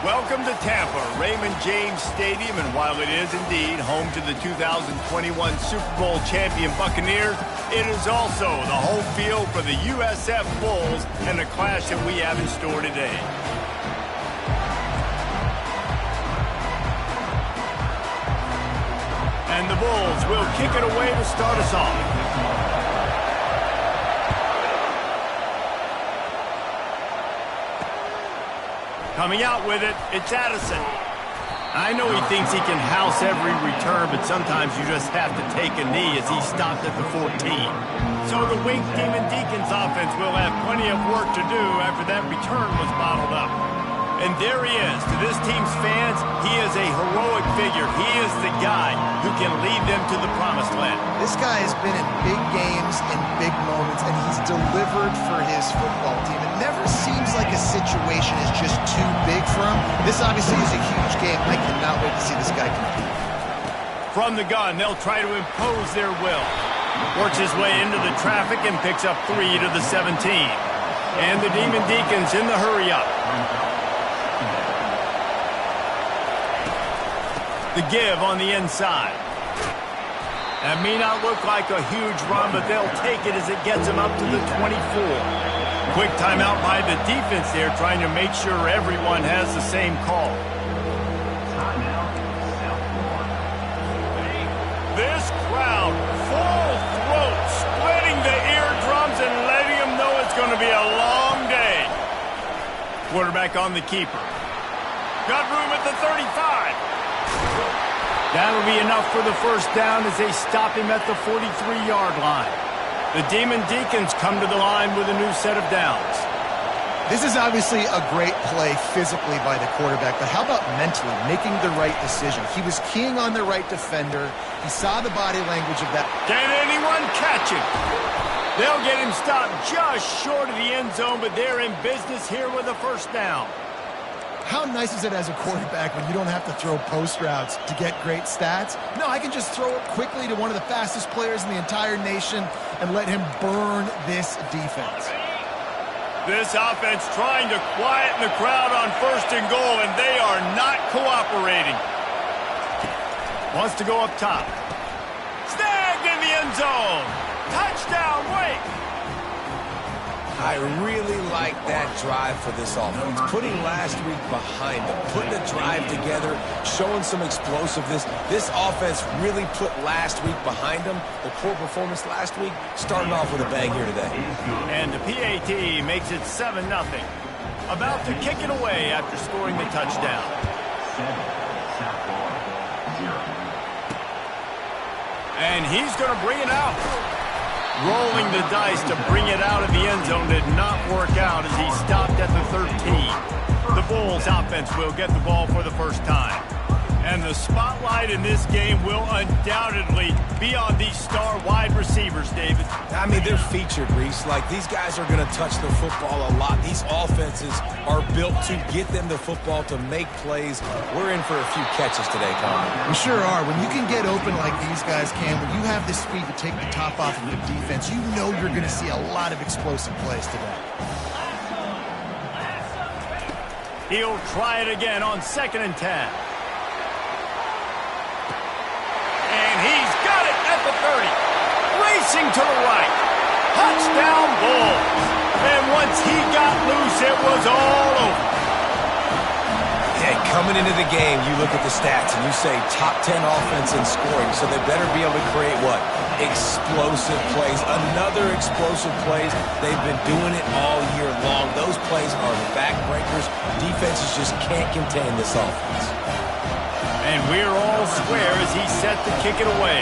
Welcome to Tampa, Raymond James Stadium, and while it is indeed home to the 2021 Super Bowl champion Buccaneers, it is also the home field for the USF Bulls and the clash that we have in store today. And the Bulls will kick it away to start us off. Coming out with it, it's Addison. I know he thinks he can house every return, but sometimes you just have to take a knee as he stopped at the 14. So the Wink Demon Deacons offense will have plenty of work to do after that return was bottled up. And there he is. To this team's fans, he is a heroic figure. He is the guy who can lead them to the promised land. This guy has been in big games and big moments, and he's delivered for his football team. It never seems like a situation is just too big for him. This obviously is a huge game. I cannot wait to see this guy compete. From the gun, they'll try to impose their will. Works his way into the traffic and picks up 3 to the 17. And the Demon Deacons in the hurry-up. The give on the inside. That may not look like a huge run, but they'll take it as it gets them up to the 24. Quick timeout by the defense there, trying to make sure everyone has the same call. This crowd, full throat, splitting the eardrums and letting them know it's going to be a long day. Quarterback on the keeper. Got room at the 35. That'll be enough for the first down as they stop him at the 43-yard line. The Demon Deacons come to the line with a new set of downs. This is obviously a great play physically by the quarterback, but how about mentally making the right decision? He was keying on the right defender. He saw the body language of that. Can anyone catch him? They'll get him stopped just short of the end zone, but they're in business here with a first down. How nice is it as a quarterback when you don't have to throw post routes to get great stats? No, I can just throw it quickly to one of the fastest players in the entire nation and let him burn this defense. This offense trying to quieten the crowd on 1st and goal, and they are not cooperating. Wants to go up top. Snagged in the end zone. Touchdown, Wake. I really like that drive for this offense. Putting last week behind them, putting a drive together, showing some explosiveness. This offense really put last week behind them. The poor performance last week, starting off with a bang here today. And the PAT makes it 7-0. About to kick it away after scoring the touchdown. And he's going to bring it out. Rolling the dice to bring it out of the end zone did not work out as he stopped at the 13. The Bulls offense will get the ball for the first time. And the spotlight in this game will undoubtedly be on these star wide receivers, David. I mean, they're featured, Reese. Like, these guys are going to touch the football a lot. These offenses are built to get them the football, to make plays. We're in for a few catches today, Carmen. We sure are. When you can get open like these guys can, when you have the speed to take the top off of the defense, you know you're going to see a lot of explosive plays today. He'll try it again on 2nd and 10. He's got it at the 30. Racing to the right. Touchdown, Bulls. And once he got loose, it was all over. Hey, coming into the game, you look at the stats and you say top 10 offense in scoring, so they better be able to create what? Explosive plays. Another explosive plays. They've been doing it all year long. Those plays are backbreakers. Defenses just can't contain this offense. And we're all square as he's set to kick it away.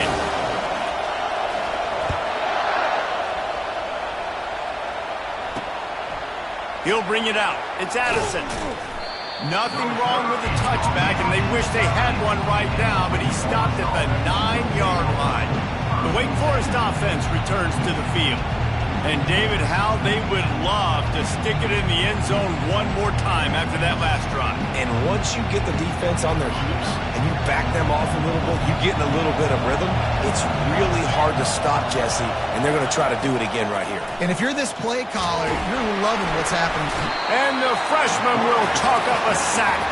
He'll bring it out. It's Addison. Nothing wrong with the touchback, and they wish they had one right now, but he stopped at the 9-yard line. The Wake Forest offense returns to the field. And, David, how they would love to stick it in the end zone one more time after that last drive. And once you get the defense on their heels and you back them off a little bit, you get in a little bit of rhythm, it's really hard to stop, Jesse, and they're going to try to do it again right here. And if you're this play caller, you're loving what's happening. And the freshman will chalk up a sack.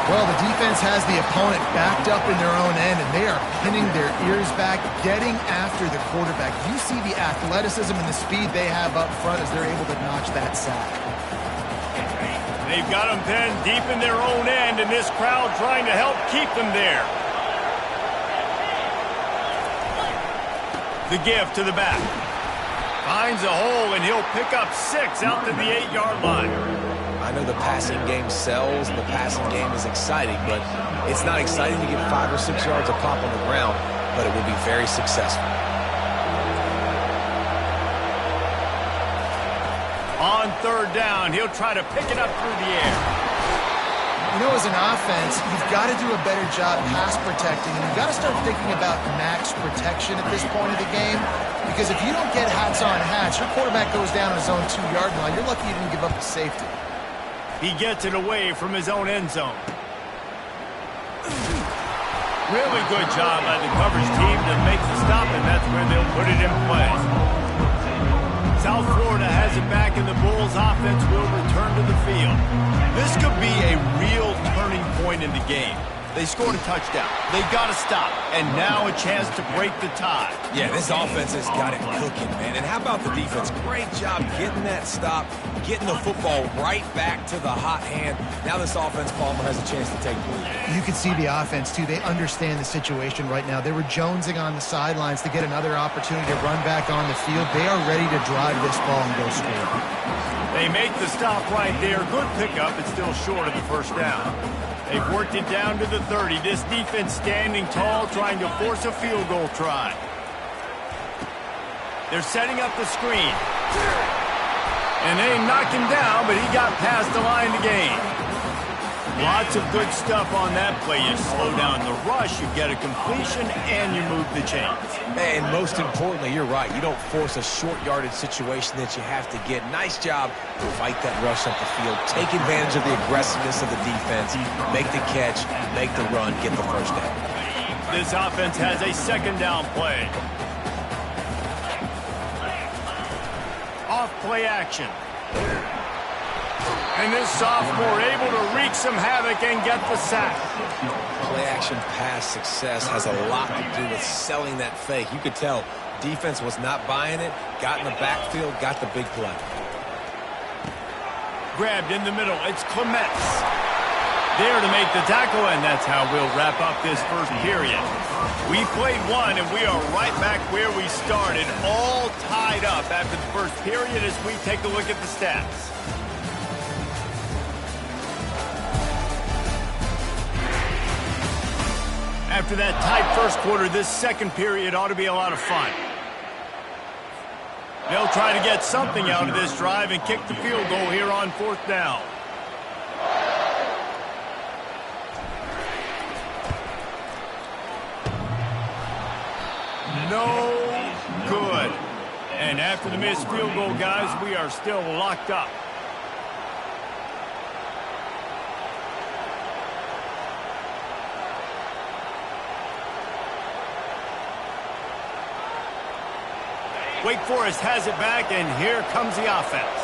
Well, the defense has the opponent backed up in their own end, and they are pinning their ears back, getting after the quarterback. You see the athleticism and the speed they have up front as they're able to notch that sack. They've got them pinned deep in their own end, and this crowd trying to help keep them there. The give to the back. Finds a hole, and he'll pick up 6 out to the 8-yard line. I know the passing game sells, and the passing game is exciting, but it's not exciting to get 5 or 6 yards of pop on the ground, but it will be very successful. On 3rd down, he'll try to pick it up through the air. You know, as an offense, you've got to do a better job pass protecting, and you've got to start thinking about max protection at this point of the game, because if you don't get hats on hats, your quarterback goes down his own 2-yard line. You're lucky you didn't give up a safety. He gets it away from his own end zone. Really good job by the coverage team to make the stop, and that's where they'll put it in play. South Florida has it back, and the Bulls offense will return to the field. This could be a real turning point in the game. They scored a touchdown. They got to stop, and now a chance to break the tie. Yeah, this offense has got it cooking, man. And how about the defense? Great job getting that stop, getting the football right back to the hot hand. Now this offense, Palmer, has a chance to take the lead. You can see the offense, too. They understand the situation right now. They were jonesing on the sidelines to get another opportunity to run back on the field. They are ready to drive this ball and go score. They make the stop right there. Good pickup. It's still short of the 1st down. They've worked it down to the 30. This defense standing tall, trying to force a field goal try. They're setting up the screen. And they knock him down, but he got past the line to gain. Lots of good stuff on that play. You slow down the rush, you get a completion, and you move the chains. And most importantly, you're right. You don't force a short yardage situation that you have to get. Nice job to fight that rush up the field. Take advantage of the aggressiveness of the defense. Make the catch, make the run, get the 1st down. This offense has a 2nd down play. Off play action. And this sophomore able to wreak some havoc and get the sack. Play-action pass success has a lot to do with selling that fake. You could tell defense was not buying it, got in the backfield, got the big play. Grabbed in the middle. It's Clements. There to make the tackle, and that's how we'll wrap up this 1st period. We played 1, and we are right back where we started, all tied up after the 1st period as we take a look at the stats. After that tight 1st quarter, this 2nd period ought to be a lot of fun. They'll try to get something out of this drive and kick the field goal here on 4th down. No good. And after the missed field goal, guys, we are still locked up. Wake Forest has it back, and here comes the offense.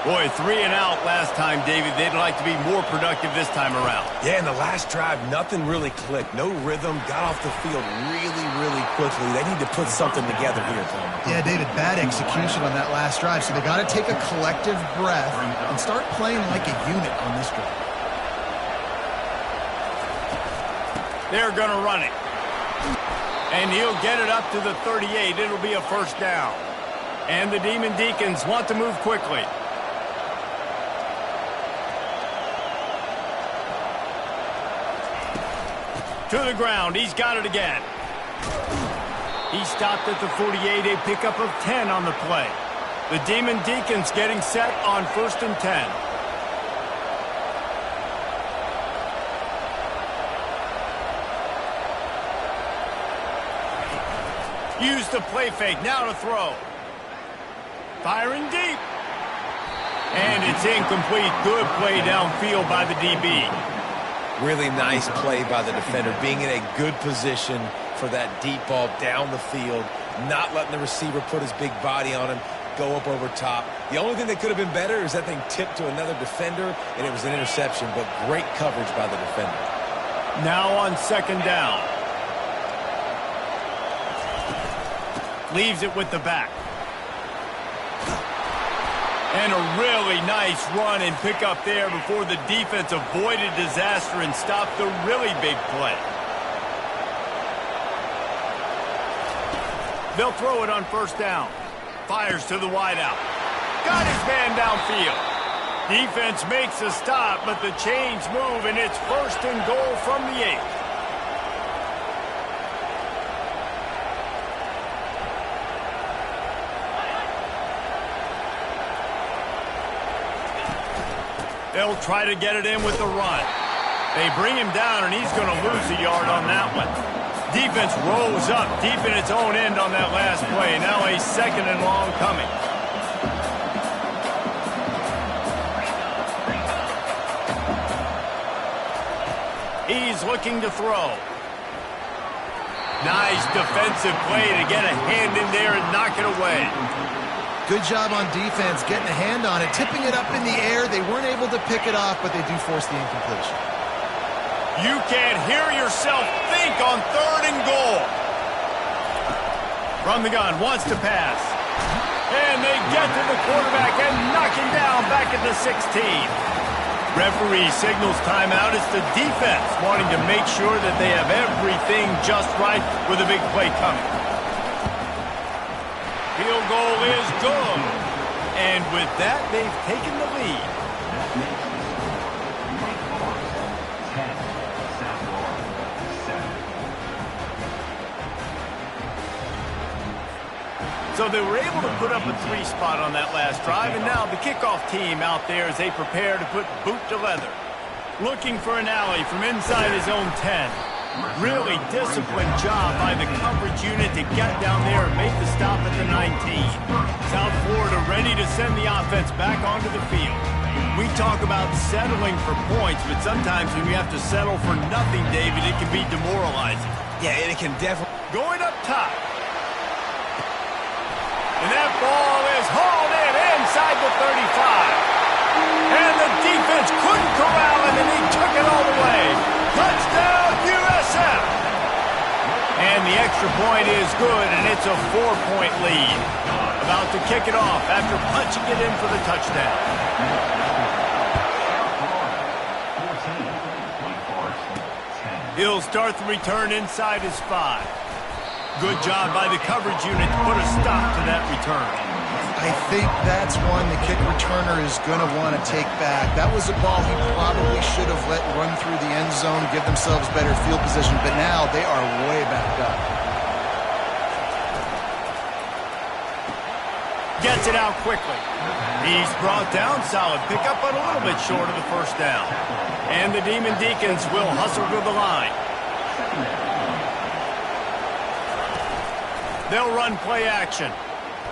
Boy, 3 and out last time, David. They'd like to be more productive this time around. Yeah, in the last drive, nothing really clicked. No rhythm, got off the field really, really quickly. They need to put something together here, Tom. Yeah, David, bad execution on that last drive, so they got to take a collective breath and start playing like a unit on this drive. They're going to run it. And he'll get it up to the 38. It'll be a 1st down. And the Demon Deacons want to move quickly. To the ground. He's got it again. He stopped at the 48. A pickup of 10 on the play. The Demon Deacons getting set on 1st and 10. Use the play fake, now to throw. Firing deep. And it's incomplete. Good play downfield by the DB. Really nice play by the defender, being in a good position for that deep ball down the field, not letting the receiver put his big body on him, go up over top. The only thing that could have been better is that thing tipped to another defender, and it was an interception, but great coverage by the defender. Now on second down. Leaves it with the back. And a really nice run and pick up there before the defense avoided disaster and stopped the really big play. They'll throw it on first down. Fires to the wideout. Got his man downfield. Defense makes a stop, but the chains move, and it's first and goal from the 8. They'll try to get it in with the run. They bring him down, and he's going to lose a yard on that one. Defense rolls up deep in its own end on that last play. Now a second and long coming. He's looking to throw. Nice defensive play to get a hand in there and knock it away. Good job on defense getting a hand on it, tipping it up in the air. They weren't able to pick it off, but they do force the incompletion. You can't hear yourself think on third and goal. From the gun, wants to pass. And they get to the quarterback and knock him down back at the 16. Referee signals timeout. It's the defense wanting to make sure that they have everything just right with a big play coming. Field goal is good. And with that, they've taken the lead. So they were able to put up a 3 spot on that last drive, and now the kickoff team out there as they prepare to put boot to leather. Looking for an alley from inside his own 10. Really disciplined job by the coverage unit to get down there and make the stop at the 19. South Florida ready to send the offense back onto the field. We talk about settling for points, but sometimes when you have to settle for nothing, David, it can be demoralizing. Yeah, and it can definitely... Going up top. And that ball is hauled in inside the 35. And the defense couldn't corral him, and he took it all the way. Touchdown, USF! And the extra point is good, and it's a 4-point lead. About to kick it off after punching it in for the touchdown. He'll start the return inside his 5. Good job by the coverage unit to put a stop to that return. I think that's one the kick returner is going to want to take back. That was a ball he probably should have let run through the end zone, give themselves better field position, but now they are way back up. Gets it out quickly. He's brought down solid. Pick up but a little bit short of the first down. And the Demon Deacons will hustle to the line. They'll run play action.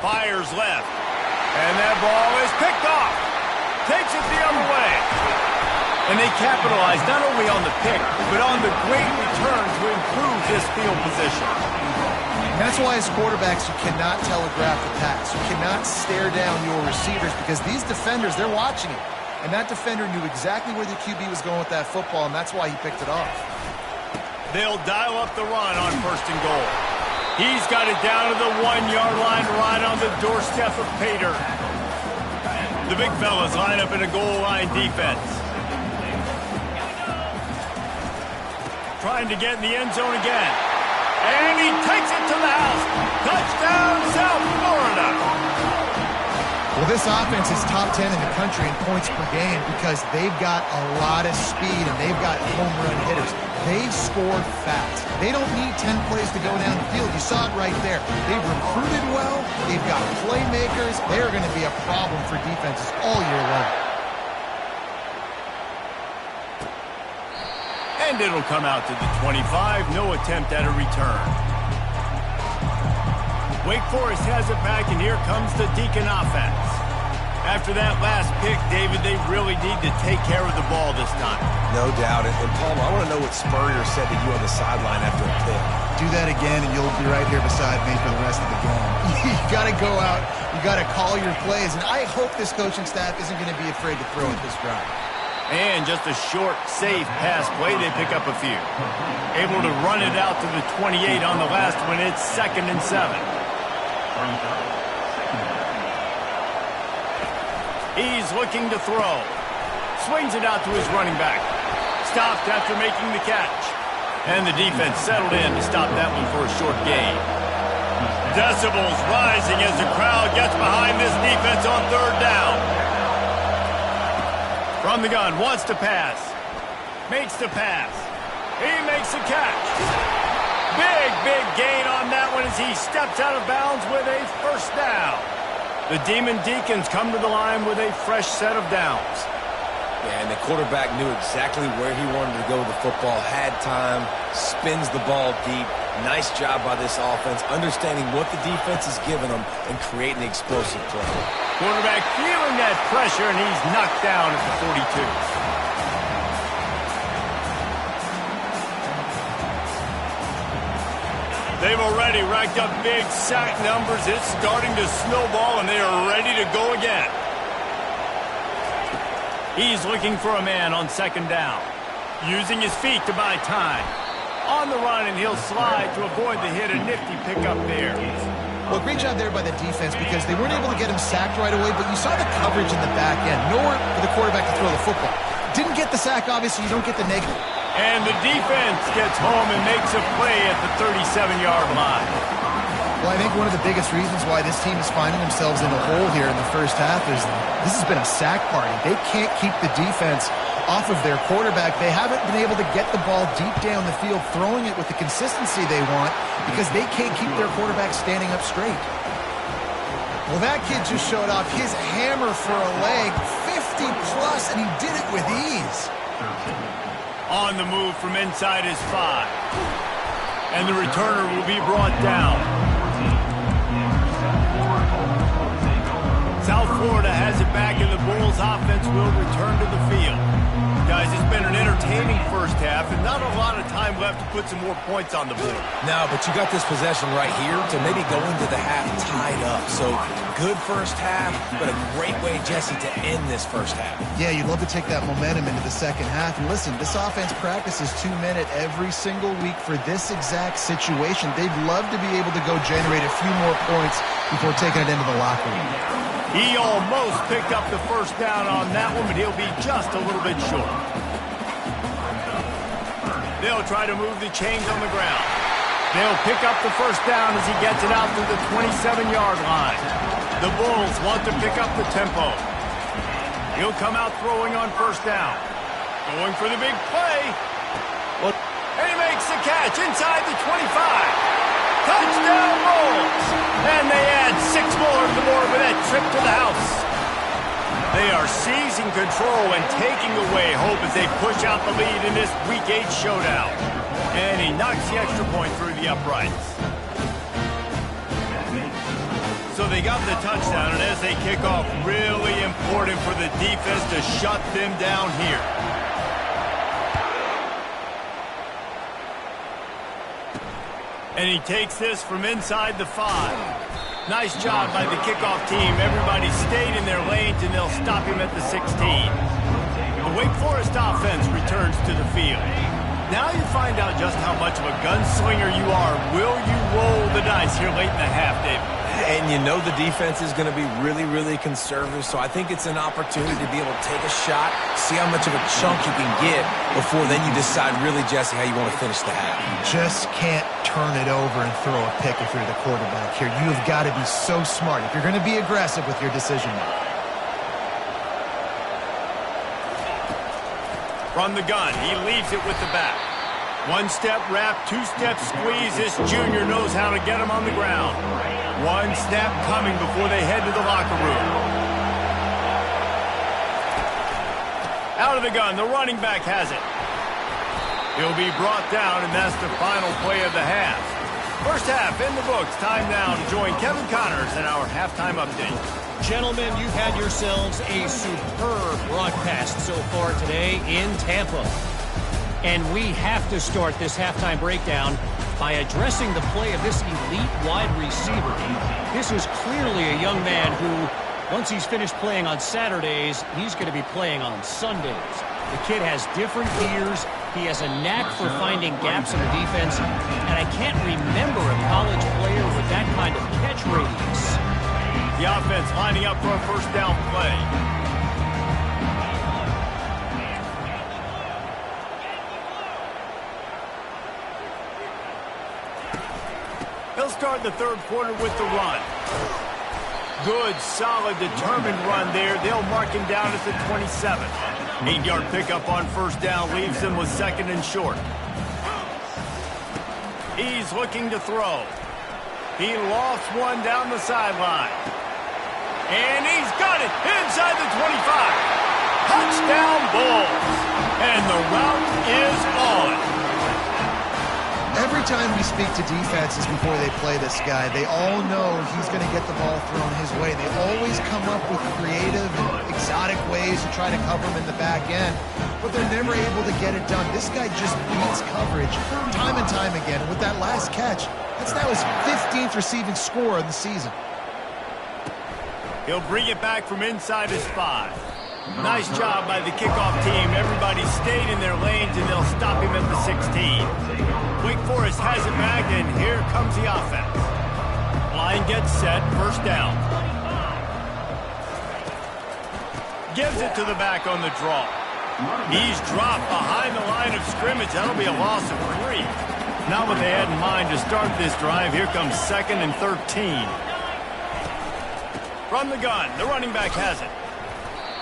Fires left. And that ball is picked off. Takes it the other way. And they capitalize not only on the pick, but on the great return to improve this field position. And that's why as quarterbacks you cannot telegraph the pass. You cannot stare down your receivers because these defenders, they're watching it. And that defender knew exactly where the QB was going with that football, and that's why he picked it off. They'll dial up the run on first and goal. He's got it down to the 1-yard line right on the doorstep of Pater. The big fellas line up in a goal line defense. Trying to get in the end zone again. And he takes it to the house. Touchdown, South Florida. Well, this offense is top 10 in the country in points per game because they've got a lot of speed and they've got home run hitters. They score fast. They don't need 10 plays to go down the field. You saw it right there. They've recruited well. They've got playmakers. They are going to be a problem for defenses all year long. And it'll come out to the 25. No attempt at a return. Wake Forest has it back, and here comes the Deacon offense. After that last pick, David, they really need to take care of the ball this time. No doubt. And Paul, I want to know what Spurrier said to you on the sideline after a pick. Do that again, and you'll be right here beside me for the rest of the game. You got to go out. You got to call your plays. And I hope this coaching staff isn't going to be afraid to throw at this drive. And just a short, safe pass play, they pick up a few. Able to run it out to the 28 on the last one. It's 2nd and 7. He's looking to throw. Swings it out to his running back. Stopped after making the catch. And the defense settled in to stop that one for a short gain. Decibels rising as the crowd gets behind this defense on 3rd down. From the gun, wants to pass. Makes the pass. He makes the catch. Big gain on that one as he steps out of bounds with a 1st down. The Demon Deacons come to the line with a fresh set of downs. Yeah, and the quarterback knew exactly where he wanted to go with the football, had time, spins the ball deep. Nice job by this offense, understanding what the defense is giving them and creating the explosive play. Quarterback feeling that pressure, and he's knocked down at the 42. They've already racked up big sack numbers. It's starting to snowball, and they are ready to go again. He's looking for a man on 2nd down. Using his feet to buy time. On the run, and he'll slide to avoid the hit. A nifty pickup there. Well, great job there by the defense because they weren't able to get him sacked right away, but you saw the coverage in the back end. Nowhere for the quarterback to throw the football. Didn't get the sack, obviously. You don't get the negative. And the defense gets home and makes a play at the 37-yard line. Well, I think one of the biggest reasons why this team is finding themselves in a hole here in the first half is this has been a sack party. They can't keep the defense off of their quarterback. They haven't been able to get the ball deep down the field, throwing it with the consistency they want because they can't keep their quarterback standing up straight. Well, that kid just showed off his hammer for a leg, 50-plus, and he did it with ease. On the move from inside his 5. And the returner will be brought down. South Florida has it back, and the Bulls offense will return to the field. Guys, it's been an entertaining first half, and not a lot of time left to put some more points on the board. No, but you got this possession right here to maybe go into the half tied up. So good first half, but a great way, Jesse, to end this first half. Yeah, you'd love to take that momentum into the second half. And listen, this offense practices 2-minute every single week for this exact situation. They'd love to be able to go generate a few more points before taking it into the locker room. He almost picked up the 1st down on that one, but he'll be just a little bit short. They'll try to move the chains on the ground. They'll pick up the 1st down as he gets it out to the 27-yard line. The Bulls want to pick up the tempo. He'll come out throwing on 1st down. Going for the big play. And he makes the catch inside the 25. Touchdown Bulls! And they add 6 more to the board with that trip to the house. They are seizing control and taking away hope as they push out the lead in this Week 8 showdown. And he knocks the extra point through the uprights. So they got the touchdown, and as they kick off, really important for the defense to shut them down here. And he takes this from inside the 5. Nice job by the kickoff team. Everybody stayed in their lanes, and they'll stop him at the 16. The Wake Forest offense returns to the field. Now you find out just how much of a gunslinger you are. Will you roll the dice here late in the half, David? And you know the defense is going to be really, really conservative, so I think it's an opportunity to be able to take a shot, see how much of a chunk you can get before then you decide really, Jesse, how you want to finish the half. Just can't turn it over and throw a pick if you're the quarterback here. You have got to be so smart if you're going to be aggressive with your decision making. From the gun, he leaves it with the back. 1-step wrap, 2-step squeeze. This junior knows how to get him on the ground. 1 snap coming before they head to the locker room. Out of the gun, the running back has it. He'll be brought down, and that's the final play of the half. First half in the books. Time now to join Kevin Connors in our halftime update. Gentlemen, you've had yourselves a superb broadcast so far today in Tampa. And we have to start this halftime breakdown by addressing the play of this elite wide receiver. This is clearly a young man who, once he's finished playing on Saturdays, he's going to be playing on Sundays. The kid has different gears. He has a knack for finding gaps in the defense. And I can't remember a college player with that kind of catch radius. The offense lining up for a first down play. He'll start the third quarter with the run. Good, solid, determined run there. They'll mark him down at the 27. 8-yard pickup on first down leaves him with second and short. He's looking to throw. He lost one down the sideline. And he's got it inside the 25. Touchdown Bulls. And the route is on. Every time we speak to defenses before they play this guy, they all know he's going to get the ball thrown his way. They always come up with creative and exotic ways to try to cover him in the back end, but they're never able to get it done. This guy just beats coverage time and time again. With that last catch, that's now his 15th receiving score of the season. He'll bring it back from inside his 5. Nice job by the kickoff team. Everybody stayed in their lanes, and they'll stop him at the 16. Wake Forest has it back, and here comes the offense. Line gets set, first down. Gives it to the back on the draw. He's dropped behind the line of scrimmage. That'll be a loss of 3. Not what they had in mind to start this drive. Here comes 2nd and 13. From the gun, the running back has it.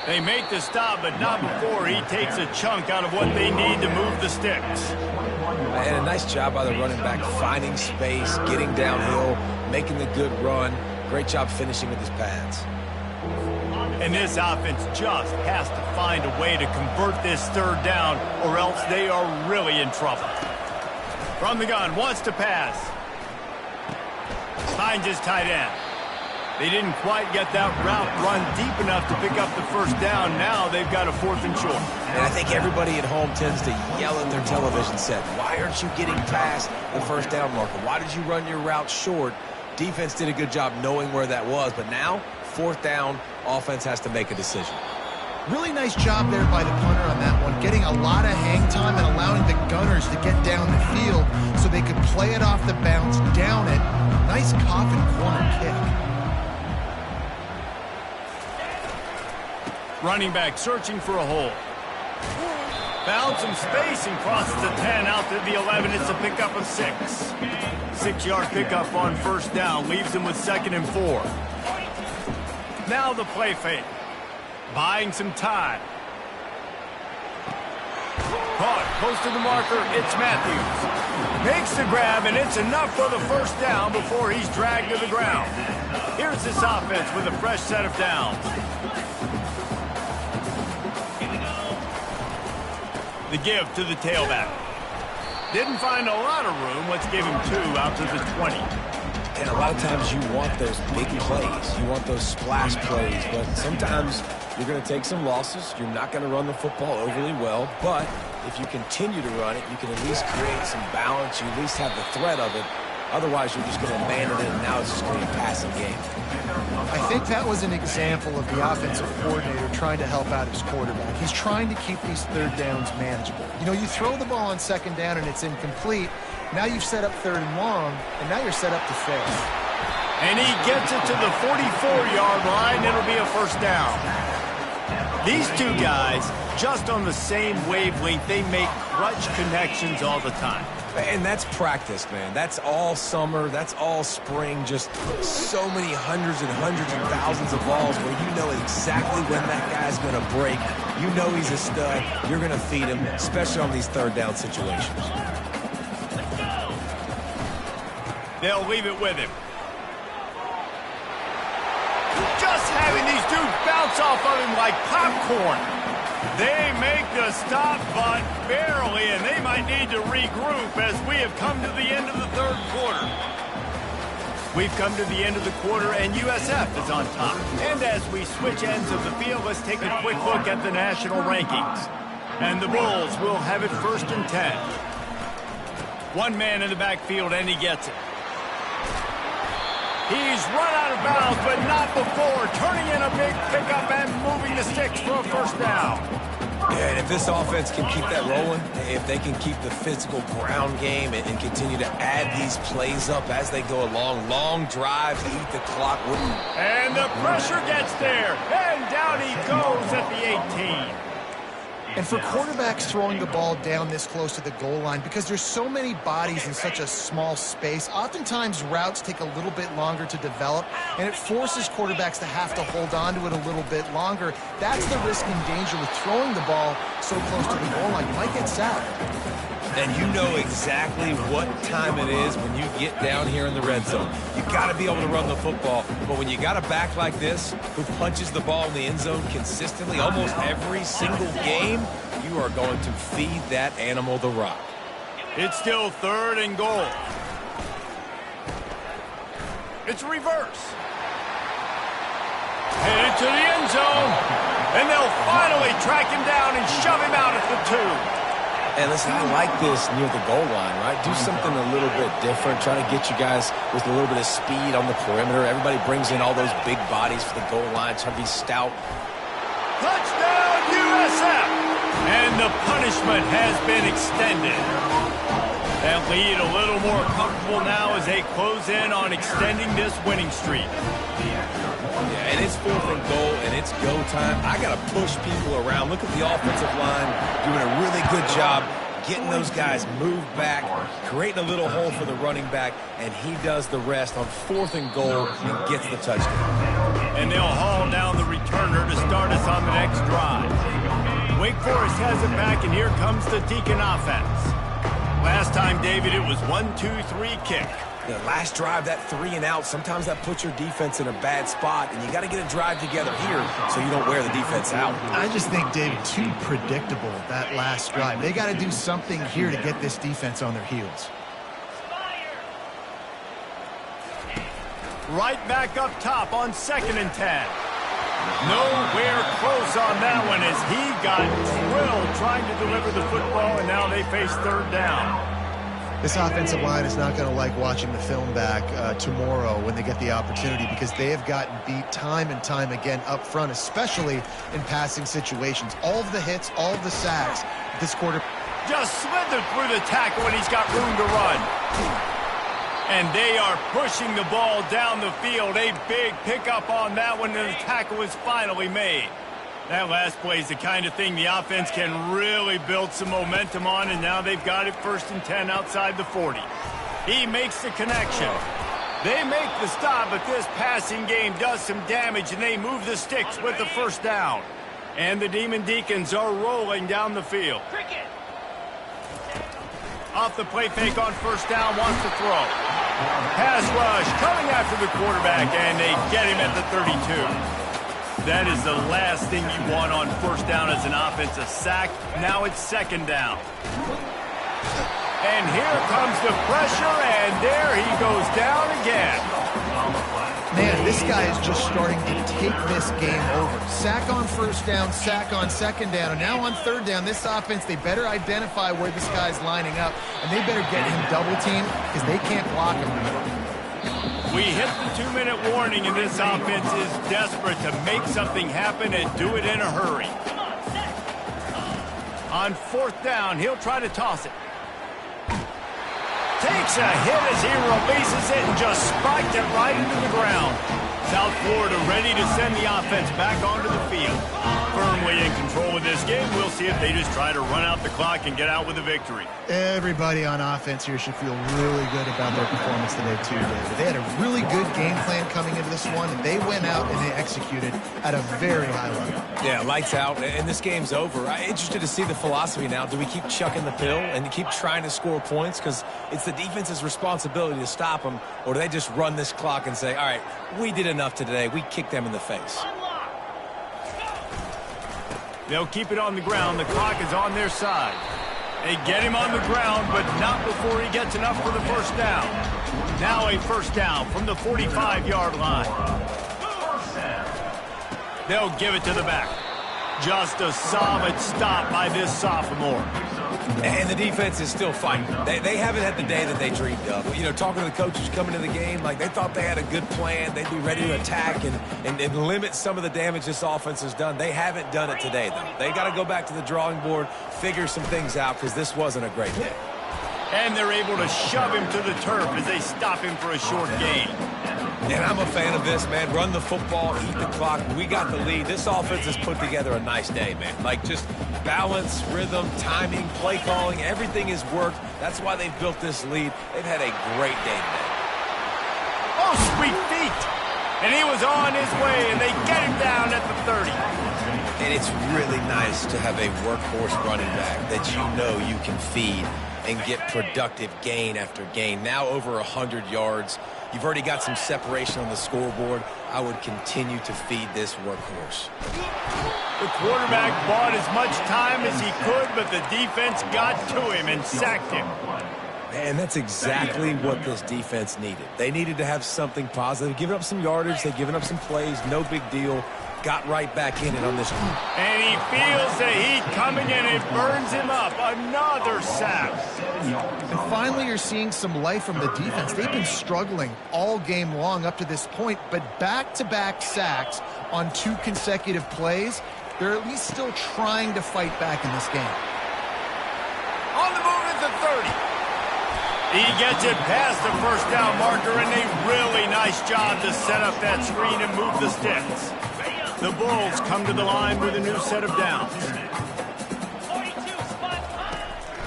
They make the stop, but not before he takes a chunk out of what they need to move the sticks. And a nice job by the running back, finding space, getting downhill, making the good run. Great job finishing with his pads. And this offense just has to find a way to convert this third down, or else they are really in trouble. From the gun, wants to pass. Finds his tight end. They didn't quite get that route run deep enough to pick up the first down. Now they've got a 4th and short. And I think everybody at home tends to yell at their television set, why aren't you getting past the first down marker? Why did you run your route short? Defense did a good job knowing where that was, but now, 4th down, offense has to make a decision. Really nice job there by the punter on that one, getting a lot of hang time and allowing the gunners to get down the field so they could play it off the bounce, down it. Nice coffin corner kick. Running back searching for a hole. Found some space and crosses the 10 out to the 11. It's a pickup of 6. 6-yard pickup on first down leaves him with 2nd and 4. Now the play fake. Buying some time. Caught close to the marker. It's Matthews. Makes the grab, and it's enough for the first down before he's dragged to the ground. Here's this offense with a fresh set of downs. The give to the tailback. Didn't find a lot of room. Let's give him 2 out to the 20. And a lot of times you want those big plays. You want those splash plays. But sometimes you're going to take some losses. You're not going to run the football overly well. But if you continue to run it, you can at least create some balance. You at least have the threat of it. Otherwise, you're just going to abandon it, and now it's just going to be a passing game. I think that was an example of the offensive coordinator trying to help out his quarterback. He's trying to keep these third downs manageable. You know, you throw the ball on 2nd down and it's incomplete. Now you've set up 3rd and long, and now you're set up to fail. And he gets it to the 44-yard line. It'll be a first down. These two guys, just on the same wavelength, they make clutch connections all the time. And that's practice, man. That's all summer. That's all spring. Just so many hundreds and thousands of balls where you know exactly when that guy's going to break. You know he's a stud. You're going to feed him, especially on these third down situations. They'll leave it with him. Just having these dudes bounce off of him like popcorn. They make the stop, but barely, and they might need to regroup as we have come to the end of the third quarter. We've come to the end of the quarter, and USF is on top. And as we switch ends of the field, let's take a quick look at the national rankings. And the Bulls will have it 1st and 10. One man in the backfield, and he gets it. He's run out of bounds, but not before. Turning in a big pickup and moving the sticks for a 1st down. Yeah, and if this offense can keep that rolling, if they can keep the physical ground game and continue to add these plays up as they go along, long drives, eat the clock. And the pressure gets there, and down he goes at the 18. And for quarterbacks throwing the ball down this close to the goal line, because there's so many bodies in such a small space, oftentimes routes take a little bit longer to develop, and it forces quarterbacks to have to hold on to it a little bit longer. That's the risk and danger with throwing the ball so close to the goal line. You might get sacked. And you know exactly what time it is when you get down here in the red zone. You got to be able to run the football, but when you got a back like this who punches the ball in the end zone consistently almost every single game, you are going to feed that animal the rock. It's still 3rd and goal. It's reverse. Headed to the end zone, and they'll finally track him down and shove him out at the 2. And listen, I like this near the goal line, right? Do something a little bit different. Try to get you guys with a little bit of speed on the perimeter. Everybody brings in all those big bodies for the goal line. Try to be stout. Touchdown, USF! And the punishment has been extended. That lead a little more comfortable now as they close in on extending this winning streak. Yeah, and it's 4th and goal, and it's go time. I got to push people around. Look at the offensive line doing a really good job getting those guys moved back, creating a little hole for the running back, and he does the rest on 4th and goal and gets the touchdown. And they'll haul down the returner to start us on the next drive. Wake Forest has it back, and here comes the Deacon offense. Last time, David, it was 1-2-3 kick. The last drive, that 3 and out, sometimes that puts your defense in a bad spot, and you got to get a drive together here so you don't wear the defense out. I just think, David, too predictable, that last drive. They got to do something here to get this defense on their heels. Right back up top on 2nd and 10. Nowhere close on that one as he got drilled trying to deliver the football, and now they face 3rd down. This offensive line is not going to like watching the film back tomorrow when they get the opportunity, because they have gotten beat time and time again up front, especially in passing situations. All of the hits, all of the sacks, this quarter just slithered through the tackle and he's got room to run. And they are pushing the ball down the field. A big pickup on that one, and the tackle is finally made. That last play is the kind of thing the offense can really build some momentum on, and now they've got it 1st and 10 outside the 40. He makes the connection. They make the stop, but this passing game does some damage, and they move the sticks with the 1st down. And the Demon Deacons are rolling down the field. Off the play fake on 1st down, wants to throw. Pass rush coming after the quarterback, and they get him at the 32. That is the last thing you want on 1st down as an offensive sack. Now it's 2nd down. And here comes the pressure, and there he goes down again. Man, this guy is just starting to take this game over. Sack on 1st down, sack on 2nd down, and now on 3rd down, this offense, they better identify where this guy's lining up, and they better get him double-teamed because they can't block him. We hit the 2-minute warning, and this offense is desperate to make something happen and do it in a hurry. On 4th down, he'll try to toss it. Takes a hit as he releases it and just spiked it right into the ground. South Florida ready to send the offense back onto the field. Firmly in control of this game. We'll see if they just try to run out the clock and get out with a victory. Everybody on offense here should feel really good about their performance today, too, David. They had a really good game plan coming into this one, and they went out and they executed at a very high level. Yeah, lights out, and this game's over. I'm interested to see the philosophy now. Do we keep chucking the pill and keep trying to score points because it's the defense's responsibility to stop them, or do they just run this clock and say, all right, we did enough today. We kicked them in the face. They'll keep it on the ground. The clock is on their side. They get him on the ground, but not before he gets enough for the first down. Now a first down from the 45-yard line. They'll give it to the back. Just a solid stop by this sophomore. And the defense is still fighting. They haven't had the day that they dreamed of. You know, talking to the coaches coming into the game, like they thought they had a good plan. They'd be ready to attack and limit some of the damage this offense has done. They haven't done it today, though. They got to go back to the drawing board, figure some things out, because this wasn't a great day. And they're able to shove him to the turf as they stop him for a short gain. And I'm a fan of this, man. Run the football, eat the clock. We got the lead. This offense has put together a nice day, man. Like, just balance, rhythm, timing, play calling, everything has worked. That's why they've built this lead. They've had a great day today. Oh, sweet feet. And he was on his way, and they get him down at the 30. And it's really nice to have a workhorse running back that you know you can feed and get productive gain after gain. Now over 100 yards. You've already got some separation on the scoreboard. I would continue to feed this workhorse. The quarterback bought as much time as he could, but the defense got to him and sacked him. Man, that's exactly what this defense needed. They needed to have something positive. Giving up some yardage, they've given up some plays, no big deal. Got right back in it on this one. And he feels the heat coming in. It burns him up. Another sack. And finally, you're seeing some life from the defense. They've been struggling all game long up to this point, but back-to-back sacks on 2 consecutive plays, they're at least still trying to fight back in this game. On the move at the 30. He gets it past the first down marker, and a really nice job to set up that screen and move the sticks. The Bulls come to the line with a new set of downs.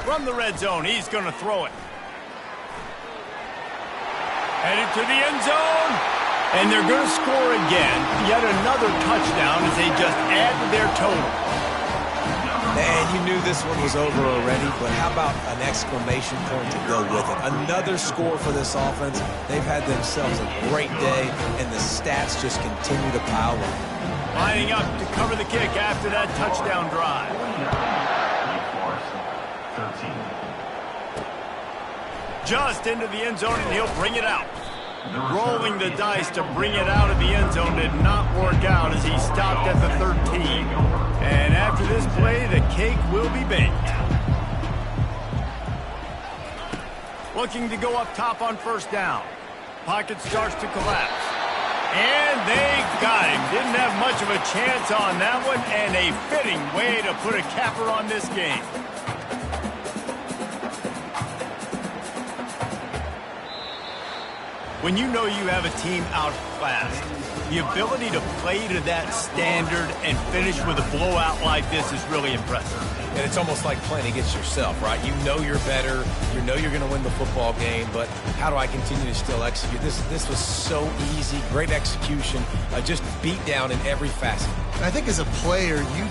From the red zone, he's going to throw it. Headed to the end zone. And they're going to score again. Yet another touchdown as they just add to their total. And you knew this one was over already, but how about an exclamation point to go with it? Another score for this offense. They've had themselves a great day, and the stats just continue to pile up. Lining up to cover the kick after that touchdown drive. Just into the end zone, and he'll bring it out. Rolling the dice to bring it out of the end zone did not work out as he stopped at the 13. And after this play, the cake will be baked. Looking to go up top on first down. Pocket starts to collapse. And they got him. Didn't have much of a chance on that one, and a fitting way to put a capper on this game. When you know you have a team outclassed, the ability to play to that standard and finish with a blowout like this is really impressive. And it's almost like playing against yourself, right? You know you're better. You know you're going to win the football game, but how do I continue to still execute? This was so easy, great execution, just beat down in every facet. And I think as a player, you just